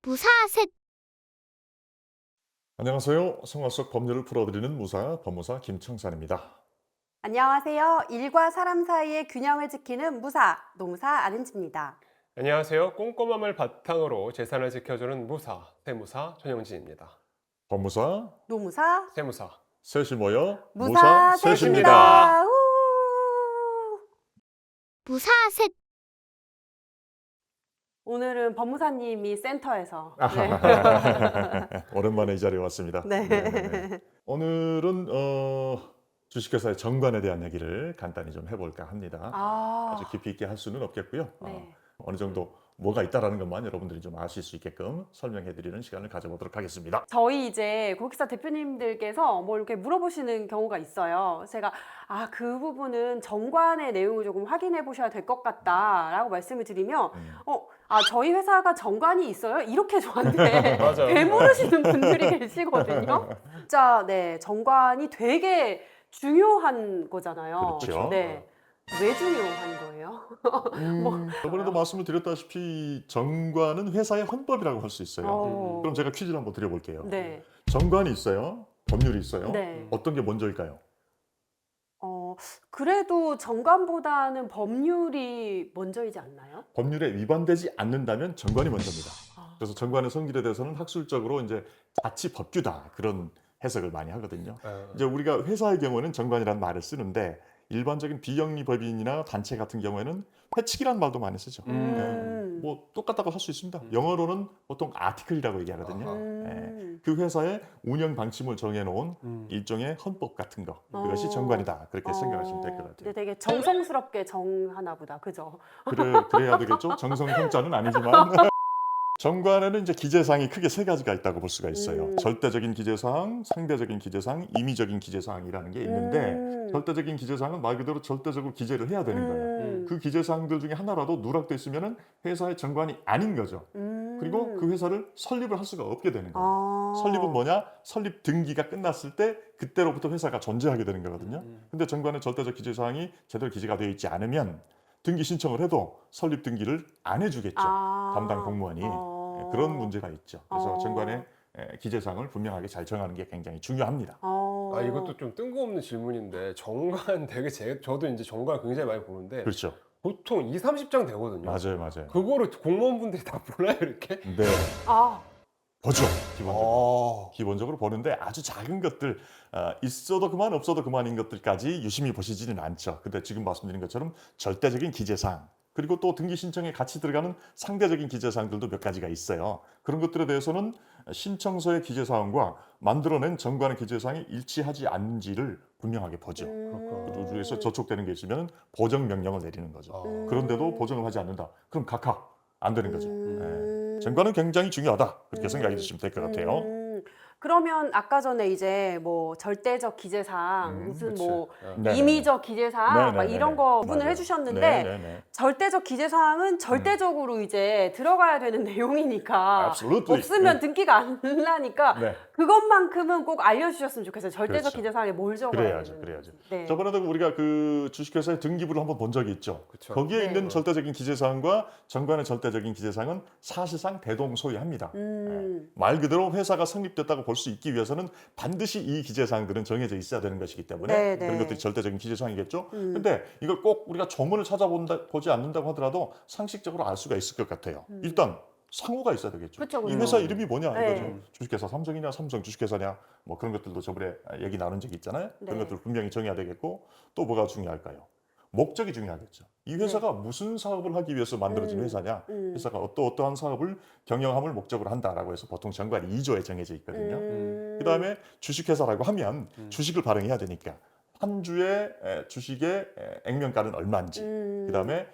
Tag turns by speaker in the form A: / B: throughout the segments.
A: 무사셋
B: 안녕하세요. 생활 속 법률을 풀어드리는 무사 법무사 김청산입니다.
C: 안녕하세요. 일과 사람 사이의 균형을 지키는 무사, 노무사 안은지입니다.
D: 안녕하세요. 꼼꼼함을 바탕으로 재산을 지켜주는 무사, 세무사 전영진입니다.
B: 법무사
C: 노무사,
D: 세무사.
B: 셋이 모여
C: 무사
B: 셋입니다.
C: 셋입니다. 우!
A: 무사셋
C: 오늘은 법무사님이 센터에서
B: 오랜만에 이 자리에 왔습니다.
C: 네.
B: 네네네. 오늘은 주식회사의 정관에 대한 얘기를 간단히 좀 해볼까 합니다. 아주 깊이 있게 할 수는 없겠고요.
C: 네.
B: 어느 정도 뭐가 있다라는 것만 여러분들이 좀 아실 수 있게끔 설명해드리는 시간을 가져보도록 하겠습니다.
C: 저희 이제 고객사 대표님들께서 뭐 이렇게 물어보시는 경우가 있어요. 제가 그 부분은 정관의 내용을 조금 확인해 보셔야 될 것 같다라고 말씀을 드리면 저희 회사가 정관이 있어요? 이렇게 저한테
D: 맞아요.
C: 되물으시는 분들이 계시거든요. 진짜 네, 정관이 되게 중요한 거잖아요.
B: 그렇죠.
C: 네. 왜 중요한 거예요?
B: 저번에도 말씀을 드렸다시피 정관은 회사의 헌법이라고 할 수 있어요. 그럼 제가 퀴즈를 한번 드려볼게요.
C: 네.
B: 정관이 있어요. 법률이 있어요.
C: 네.
B: 어떤 게 먼저일까요?
C: 그래도 정관보다는 법률이 먼저이지 않나요?
B: 법률에 위반되지 않는다면 정관이 먼저입니다. 그래서 정관의 성질에 대해서는 학술적으로 이제 자치 법규다 그런 해석을 많이 하거든요. 이제 우리가 회사의 경우는 정관이라는 말을 쓰는데 일반적인 비영리 법인이나 단체 같은 경우에는 회칙이라는 말도 많이 쓰죠. 뭐 똑같다고 할 수 있습니다. 영어로는 보통 아티클이라고 얘기하거든요. 그 회사의 운영 방침을 정해놓은 일종의 헌법 같은 거 그것이 정관이다 그렇게 생각하시면 될 것 같아요.
C: 근데 되게 정성스럽게 정하나 보다, 그죠?
B: 그래야 되겠죠. 정성 형자는 아니지만 정관에는 이제 기재사항이 크게 세 가지가 있다고 볼 수가 있어요. 절대적인 기재사항, 상대적인 기재사항, 임의적인 기재사항이라는 게 있는데 절대적인 기재사항은 말 그대로 절대적으로 기재를 해야 되는 거예요. 그 기재사항들 중에 하나라도 누락돼 있으면 회사의 정관이 아닌 거죠. 그리고 그 회사를 설립을 할 수가 없게 되는 거예요. 설립은 뭐냐? 설립 등기가 끝났을 때 그때로부터 회사가 존재하게 되는 거거든요. 근데 정관의 절대적 기재사항이 제대로 기재가 되어 있지 않으면 등기 신청을 해도 설립 등기를 안 해주겠죠. 담당 공무원이. 그런 문제가 있죠. 그래서 정관의 기재사항을 분명하게 잘 정하는 게 굉장히 중요합니다.
D: 이것도 좀 뜬금없는 질문인데 정관 되게 저도 이제 정관 굉장히 많이 보는데
B: 그렇죠.
D: 보통 2, 30장 되거든요.
B: 맞아요.
D: 그거를 공무원분들이 다 몰라요, 이렇게?
B: 네. 보죠. 기본적으로 보는데 아주 작은 것들 있어도 그만 없어도 그만인 것들까지 유심히 보시지는 않죠. 근데 지금 말씀드린 것처럼 절대적인 기재사항 그리고 또 등기 신청에 같이 들어가는 상대적인 기재사항들도 몇 가지가 있어요. 그런 것들에 대해서는 신청서의 기재사항과 만들어낸 정관의 기재사항이 일치하지 않는지를 분명하게 보죠. 그래서 저촉되는 게 있으면 보정 명령을 내리는 거죠. 그런데도 보정을 하지 않는다. 그럼 각하 안 되는 거죠. 정관은 굉장히 중요하다. 그렇게 생각해 주시면 될 것 같아요.
C: 그러면 아까 전에 이제 뭐 절대적 기재사항, 무슨
D: 그치.
C: 뭐
B: 네네네.
C: 임의적 기재사항 막
B: 네네네네.
C: 이런 거 구분을
B: 맞아요.
C: 해주셨는데
B: 네네네.
C: 절대적 기재사항은 절대적으로 이제 들어가야 되는 내용이니까
B: Absolutely.
C: 없으면 등기가 안 나니까
B: 네.
C: 그것만큼은 꼭 알려주셨으면 좋겠어요. 절대적
B: 그렇죠.
C: 기재사항에 뭘 적어야
B: 그래야죠.
C: 되는지. 네.
B: 저번에도 우리가 그 주식회사의 등기부를 한번 본 적이 있죠.
D: 그쵸.
B: 거기에
C: 네.
B: 있는 절대적인 기재사항과 정관의 절대적인 기재사항은 사실상 대동소이합니다. 말 그대로 회사가 성립됐다고 볼 수 있기 위해서는 반드시 이 기재사항들은 정해져 있어야 되는 것이기 때문에
C: 네,
B: 그런
C: 네.
B: 것들이 절대적인 기재사항이겠죠. 근데 이걸 꼭 우리가 조문을 찾아보지 않는다고 하더라도 상식적으로 알 수가 있을 것 같아요. 일단 상호가 있어야 되겠죠.
C: 그쵸,
B: 이
C: 그쵸.
B: 회사 이름이 뭐냐
C: 네.
B: 이거죠. 주식회사 삼성이냐 삼성 주식회사냐 뭐 그런 것들도 저번에 얘기 나눈 적이 있잖아요. 그런
C: 네.
B: 것들을 분명히 정해야 되겠고 또 뭐가 중요할까요? 목적이 중요하겠죠. 이 회사가 무슨 사업을 하기 위해서 만들어진 회사냐? 회사가 어떠한 사업을 경영함을 목적으로 한다라고 해서 보통 정관 2조에 정해져 있거든요. 그다음에 주식회사라고 하면 주식을 발행해야 되니까 한 주에 주식의 액면가는 얼마인지, 그다음에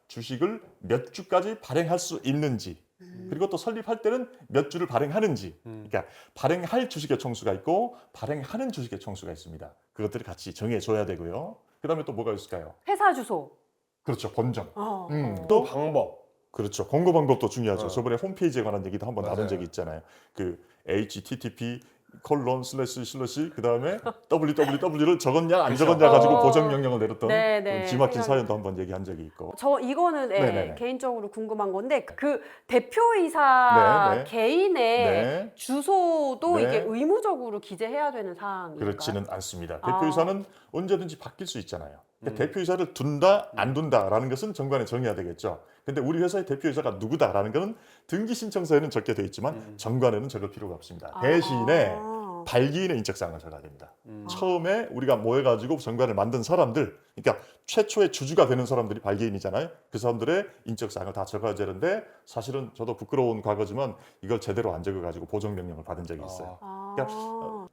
B: 주식을 몇 주까지 발행할 수 있는지, 그리고 또 설립할 때는 몇 주를 발행하는지, 그러니까 발행할 주식의 총수가 있고 발행하는 주식의 총수가 있습니다. 그것들을 같이 정해줘야 되고요. 그다음에 또 뭐가 있을까요?
C: 회사 주소.
B: 그렇죠, 본점.
D: 또
B: 또
D: 방법.
B: 그렇죠. 공고 방법도 중요하죠. 저번에 홈페이지에 관한 얘기도 한번 나눈
D: 맞아요.
B: 적이 있잖아요. 그 http 콜론 슬래시 그다음에 www를 적었냐 안
D: 그렇죠.
B: 적었냐 가지고
C: 어.
B: 보정 명령을 내렸던
C: 네네.
B: 지막힌
C: 생각이-
B: 사연도 한번 얘기한 적이 있고.
C: 저 이거는 예,
B: 네네네.
C: 개인적으로 궁금한 건데 그 대표이사
B: 네네.
C: 개인의
B: 네.
C: 주소도
B: 네.
C: 이게 의무적으로 기재해야 되는 사항인가요?
B: 그렇지는 않습니다.
C: 아.
B: 대표이사는 언제든지 바뀔 수 있잖아요. 그러니까
D: 음.
B: 대표이사를 둔다 안 둔다라는 것은 정관에 정해야 되겠죠. 근데 우리 회사의 대표이사가 누구다라는 것은 등기 신청서에는 적게 돼 있지만 정관에는 적을 필요가 없습니다. 대신에
C: 아.
B: 발기인의 인적사항을 적어야 됩니다.
D: 음.
B: 처음에 우리가 모여가지고 정관을 만든 사람들, 그러니까 최초의 주주가 되는 사람들이 발기인이잖아요. 그 사람들의 인적사항을 다 적어야 되는데 사실은 저도 부끄러운 과거지만 이걸 제대로 안 적어가지고 보정명령을 받은 적이 있어요.
C: 아.
B: 그러니까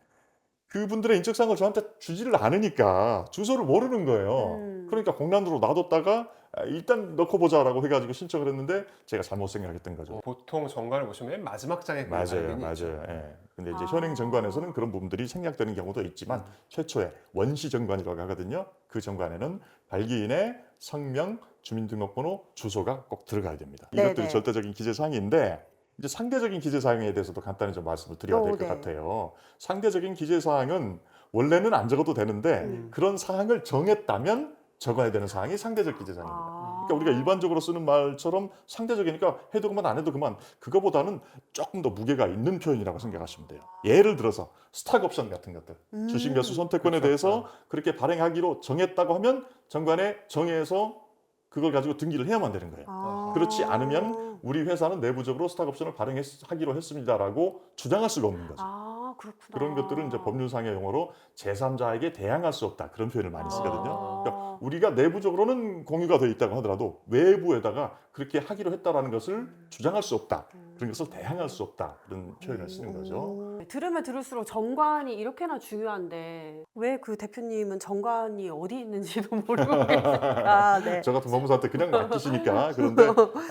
B: 그분들의 인적사항을 저한테 주지를 않으니까 주소를 모르는 거예요. 그러니까 공란으로 놔뒀다가 일단 넣고 보자라고 해가지고 신청을 했는데 제가 잘못 생각했던 거죠.
D: 보통 정관을 보시면 맨 마지막 장에 그
B: 맞아요,
D: 발견이 있죠.
B: 맞아요. 예. 근데 이제
C: 아.
B: 현행 정관에서는 그런 부분들이 생략되는 경우도 있지만 최초의 원시 정관이라고 하거든요. 그 정관에는 발기인의 성명, 주민등록번호, 주소가 꼭 들어가야 됩니다.
C: 네네.
B: 이것들이 절대적인 기재사항인데 이제 상대적인 기재사항에 대해서도 간단히 좀 말씀을 드려야 될 것
C: 네.
B: 같아요. 상대적인 기재사항은 원래는 안 적어도 되는데 그런 사항을 정했다면 적어야 되는 사항이 상대적 기재사항입니다.
C: 아.
B: 그러니까 우리가 일반적으로 쓰는 말처럼 상대적이니까 해도 그만 안 해도 그만 그거보다는 조금 더 무게가 있는 표현이라고 생각하시면 돼요. 예를 들어서 스탁 옵션 같은 것들 주식 매수 선택권에
D: 그렇죠.
B: 대해서 그렇게 발행하기로 정했다고 하면 정관에 정해서 그걸 가지고 등기를 해야만 되는 거예요.
C: 아.
B: 그렇지 않으면 우리 회사는 내부적으로 스탁 옵션을 발행하기로 했습니다라고 주장할 수가 없는 거죠.
C: 아, 그렇구나.
B: 그런 것들은 이제 법률상의 용어로 제3자에게 대항할 수 없다 그런 표현을 많이 쓰거든요.
C: 아.
B: 그러니까 우리가 내부적으로는 공유가 되어 있다고 하더라도 외부에다가 그렇게 하기로 했다라는 것을 주장할 수 없다. 그런 것을 대항할 수 없다. 그런 표현을 쓰는 거죠.
C: 들으면 들을수록 정관이 이렇게나 중요한데 왜 그 대표님은 정관이 어디 있는지도 모르고 계실까? 네.
B: 저 같은 법무사한테 그냥 맡기시니까 그런데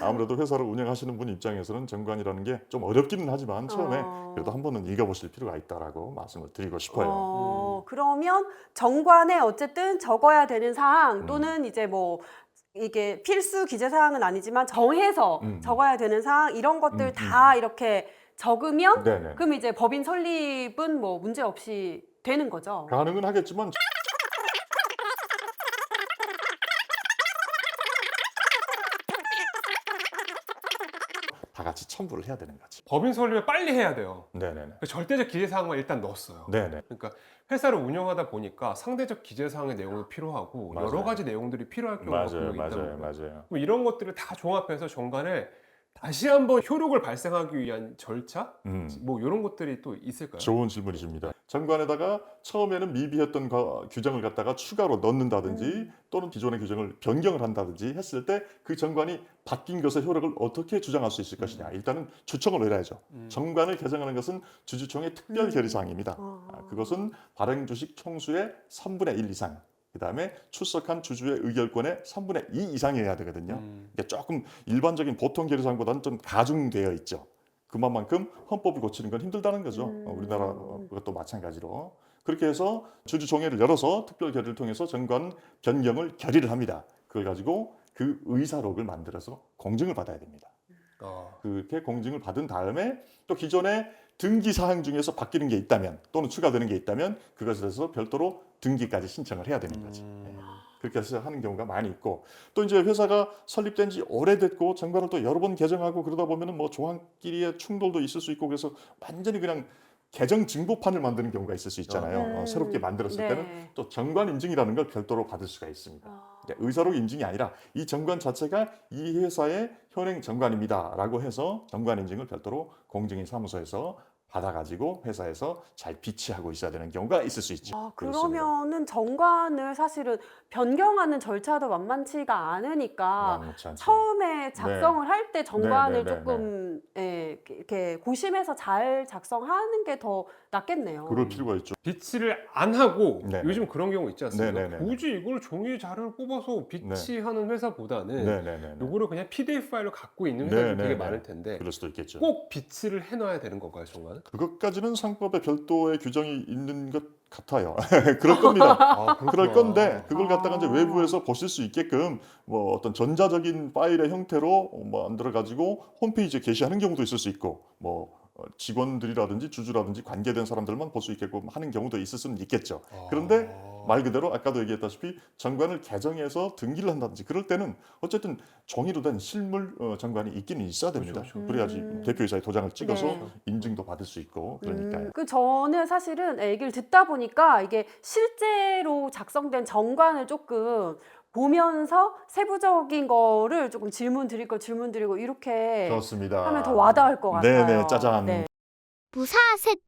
B: 아무래도 회사를 운영하시는 분 입장에서는 정관이라는 게 좀 어렵기는 하지만 처음에 그래도 한 번은 읽어보실 필요가 있다라고 말씀을 드리고 싶어요.
C: 그러면 정관에 어쨌든 적어야 되는 사항 또는 이제 뭐 이게 필수 기재 사항은 아니지만 정해서 적어야 되는 사항 이런 것들 다 이렇게 적으면
B: 네네.
C: 그럼 이제 법인 설립은 뭐 문제 없이 되는 거죠.
B: 가능은 하겠지만 다 같이 첨부를 해야 되는 거지.
D: 법인 설립을 빨리 해야 돼요.
B: 네네네.
D: 그 절대적 기재사항만 일단 넣었어요.
B: 네네.
D: 그러니까 회사를 운영하다 보니까 상대적 기재사항의 내용도 필요하고
B: 맞아요.
D: 여러 가지 내용들이 필요할 경우가 분명히 있다 보니까
B: 맞아요.
D: 그럼 이런 것들을 다 종합해서 정관에 다시 한번 효력을 발생하기 위한 절차? 뭐 이런 것들이 또 있을까요?
B: 좋은 질문이십니다. 정관에다가 처음에는 미비했던 규정을 갖다가 추가로 넣는다든지 또는 기존의 규정을 변경을 한다든지 했을 때 그 정관이 바뀐 것의 효력을 어떻게 주장할 수 있을 것이냐. 일단은 주청을 내려야죠. 정관을 개정하는 것은 주주총회 특별 결의사항입니다. 그것은 발행 주식 총수의 3분의 1 이상 그 다음에 출석한 주주의 의결권의 3분의 2 이상이어야 되거든요. 그러니까 조금 일반적인 보통 결의사항보다는 좀 가중되어 있죠. 그만큼 헌법을 고치는 건 힘들다는 거죠. 우리나라 그것도 마찬가지로. 그렇게 해서 주주총회를 열어서 특별 결의를 통해서 정관 변경을 결의를 합니다. 그걸 가지고 그 의사록을 만들어서 공증을 받아야 됩니다. 그렇게 공증을 받은 다음에 또 기존의 등기 사항 중에서 바뀌는 게 있다면 또는 추가되는 게 있다면 그것에 대해서 별도로 등기까지 신청을 해야 되는 거지. 그렇게 해서 하는 경우가 많이 있고 또 이제 회사가 설립된 지 오래됐고 정관을 또 여러 번 개정하고 그러다 보면은 뭐 조항끼리의 충돌도 있을 수 있고 그래서 완전히 그냥 개정 증보판을 만드는 경우가 있을 수 있잖아요. 새롭게 만들었을
C: 네.
B: 때는 또 정관 인증이라는 걸 별도로 받을 수가 있습니다. 의사록 인증이 아니라 이 정관 자체가 이 회사의 현행 정관입니다라고 해서 정관 인증을 별도로 공증인 사무소에서 받아가지고 회사에서 잘 비치하고 있어야 되는 경우가 있을 수 있죠. 그렇습니다.
C: 그러면은 정관을 사실은 변경하는 절차도 만만치가 않으니까
B: 많지 않죠.
C: 처음에 작성을 할 때 정관을
B: 네, 네,
C: 조금 예, 이렇게 고심해서 잘 작성하는 게 더 낫겠네요.
B: 그럴 필요가 있죠.
D: 비치를 안 하고
B: 네네.
D: 요즘 그런 경우 있지 않습니까?
B: 네네네.
D: 굳이 이걸 종이 자료를 뽑아서 비치하는 회사보다는
B: 네네네.
D: 요거를 그냥 PDF 파일로 갖고 있는 회사들이 되게
B: 네네네.
D: 많을 텐데
B: 그럴 수도 있겠죠.
D: 꼭 비치를 해놔야 되는 건가요, 정관은?
B: 그것까지는 상법에 별도의 규정이 있는 것 같아요. 그럴 겁니다. 그럴 건데 그걸 갖다가 이제 외부에서 보실 수 있게끔 뭐 어떤 전자적인 파일의 형태로 만들어 가지고 홈페이지에 게시하는 경우도 있을 수 있고 뭐 직원들이라든지 주주라든지 관계된 사람들만 볼 수 있게끔 하는 경우도 있을 수는 있겠죠. 그런데 말 그대로 아까도 얘기했다시피 정관을 개정해서 등기를 한다든지 그럴 때는 어쨌든 종이로 된 실물 정관이 있기는 있어야 됩니다.
D: 그렇죠.
B: 그래야지 대표이사의 도장을 찍어서
C: 네.
B: 인증도 받을 수 있고 그러니까요.
C: 그 저는 사실은 얘기를 듣다 보니까 이게 실제로 작성된 정관을 조금 보면서 세부적인 거를 조금 질문 드릴 거 질문 드리고 이렇게
B: 좋습니다.
C: 하면 더 와닿을 것 같아요.
B: 네네, 짜잔.
C: 네.
A: 부사셋